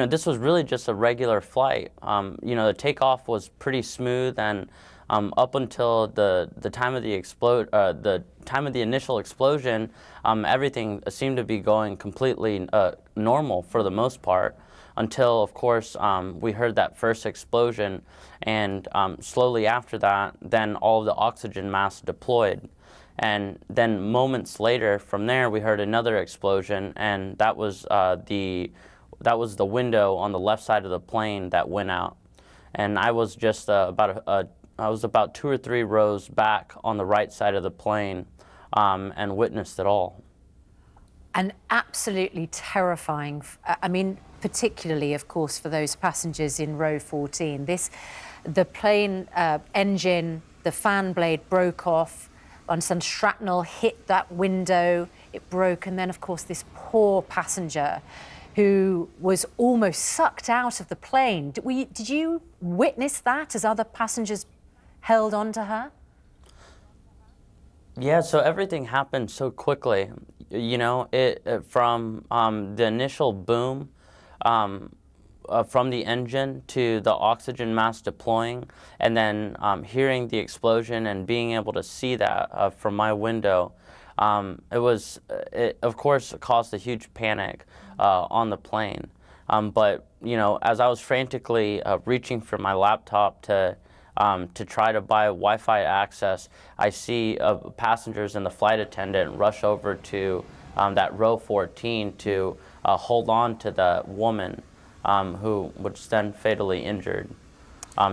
this was really just a regular flight. The takeoff was pretty smooth, and up until the time of the initial explosion, everything seemed to be going completely normal for the most part, until, of course, we heard that first explosion, and slowly after that, then all of the oxygen masks deployed. And then moments later from there, we heard another explosion, and that was the window on the left side of the plane that went out. And I was just about 2 or 3 rows back on the right side of the plane, and witnessed it all. And absolutely terrifying. I mean, particularly, of course, for those passengers in row 14. The plane engine, the fan blade broke off, and some shrapnel hit that window. It broke, and then, of course, this poor passenger who was almost sucked out of the plane. Did you witness that as other passengers held on to her? Yeah, so everything happened so quickly. From the initial boom from the engine to the oxygen mask deploying, and then hearing the explosion and being able to see that from my window, it of course caused a huge panic on the plane. But as I was frantically reaching for my laptop to try to buy Wi-Fi access, I see passengers and the flight attendant rush over to that row 14 to hold on to the woman who was then fatally injured,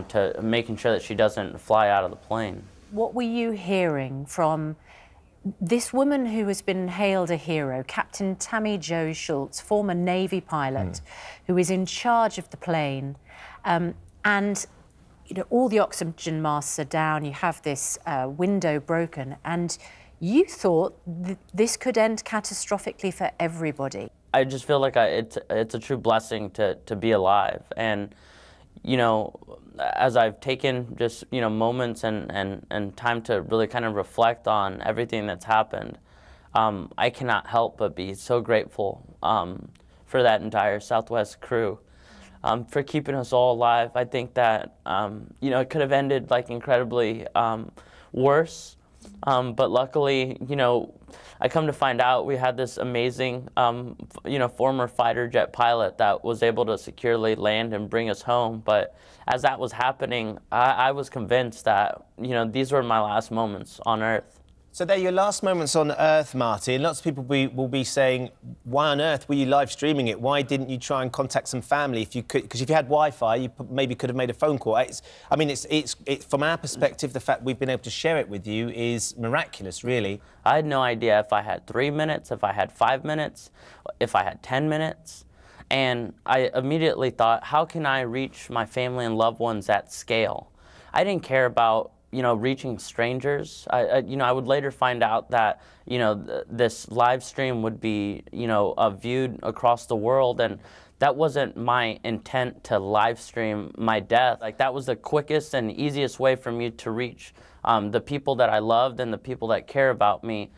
to making sure that she doesn't fly out of the plane. What were you hearing from this woman who has been hailed a hero, Captain Tammy Jo Schultz, former Navy pilot, who is in charge of the plane, and all the oxygen masks are down, you have this window broken, and you thought this could end catastrophically for everybody. I just feel like it's a true blessing to be alive. And, as I've taken just, moments and time to really kind of reflect on everything that's happened, I cannot help but be so grateful for that entire Southwest crew. For keeping us all alive. I think that, it could have ended like incredibly worse, but luckily, I come to find out we had this amazing, former fighter jet pilot that was able to securely land and bring us home. But as that was happening, I was convinced that, these were my last moments on Earth. So they're your last moments on Earth, Marty, and lots of people will be saying, why on earth were you live streaming it? Why didn't you try and contact some family if you could? Because if you had Wi-Fi, you maybe could have made a phone call. It's from our perspective, the fact we've been able to share it with you is miraculous, really. I had no idea if I had 3 minutes, if I had 5 minutes, if I had 10 minutes. And I immediately thought, how can I reach my family and loved ones at scale? I didn't care about reaching strangers. I would later find out that, this live stream would be, viewed across the world, and that wasn't my intent to live stream my death. Like, that was the quickest and easiest way for me to reach the people that I loved and the people that care about me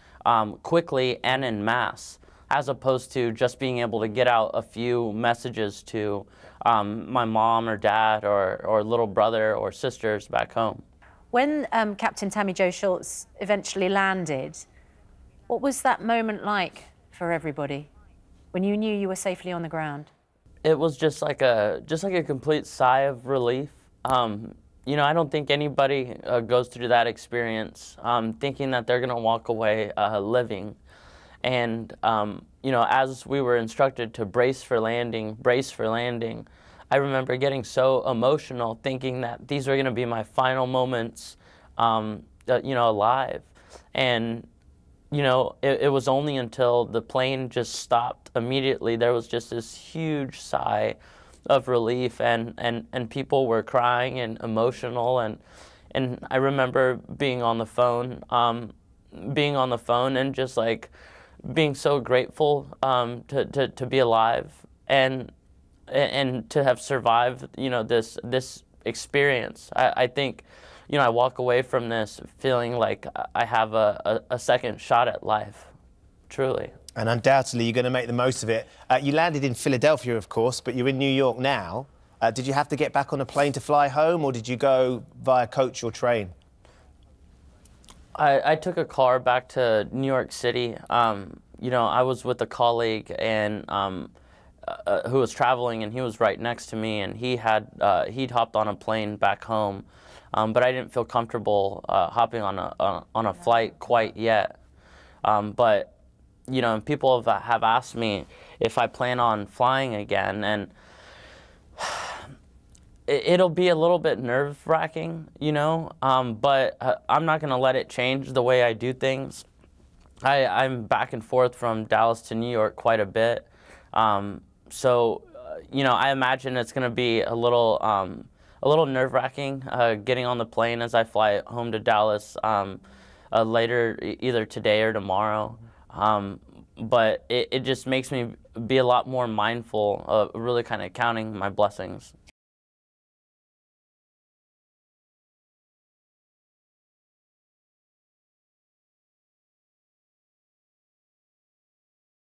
quickly and en masse, as opposed to just being able to get out a few messages to my mom or dad or little brother or sisters back home. When Captain Tammy Jo Schultz eventually landed, what was that moment like for everybody when you knew you were safely on the ground? It was just like a complete sigh of relief. I don't think anybody goes through that experience thinking that they're gonna walk away living. And as we were instructed to brace for landing, I remember getting so emotional, thinking that these were going to be my final moments, alive. And, it was only until the plane just stopped immediately, there was just this huge sigh of relief, and people were crying and emotional. And I remember being on the phone and just like being so grateful to be alive and to have survived, this experience. I think, I walk away from this feeling like I have a second shot at life, truly. And undoubtedly, you're going to make the most of it. You landed in Philadelphia, of course, but you're in New York now. Did you have to get back on a plane to fly home, or did you go via coach or train? I took a car back to New York City. You know, I was with a colleague and who was traveling, and he was right next to me, and he'd hopped on a plane back home, but I didn't feel comfortable hopping on a flight quite yet. But you know, people have asked me if I plan on flying again, and it'll be a little bit nerve-wracking, you know, but I'm not going to let it change the way I do things. I'm back and forth from Dallas to New York quite a bit, so you know, I imagine it's going to be a little nerve-wracking getting on the plane as I fly home to Dallas later, either today or tomorrow. But it just makes me be a lot more mindful of really kind of counting my blessings.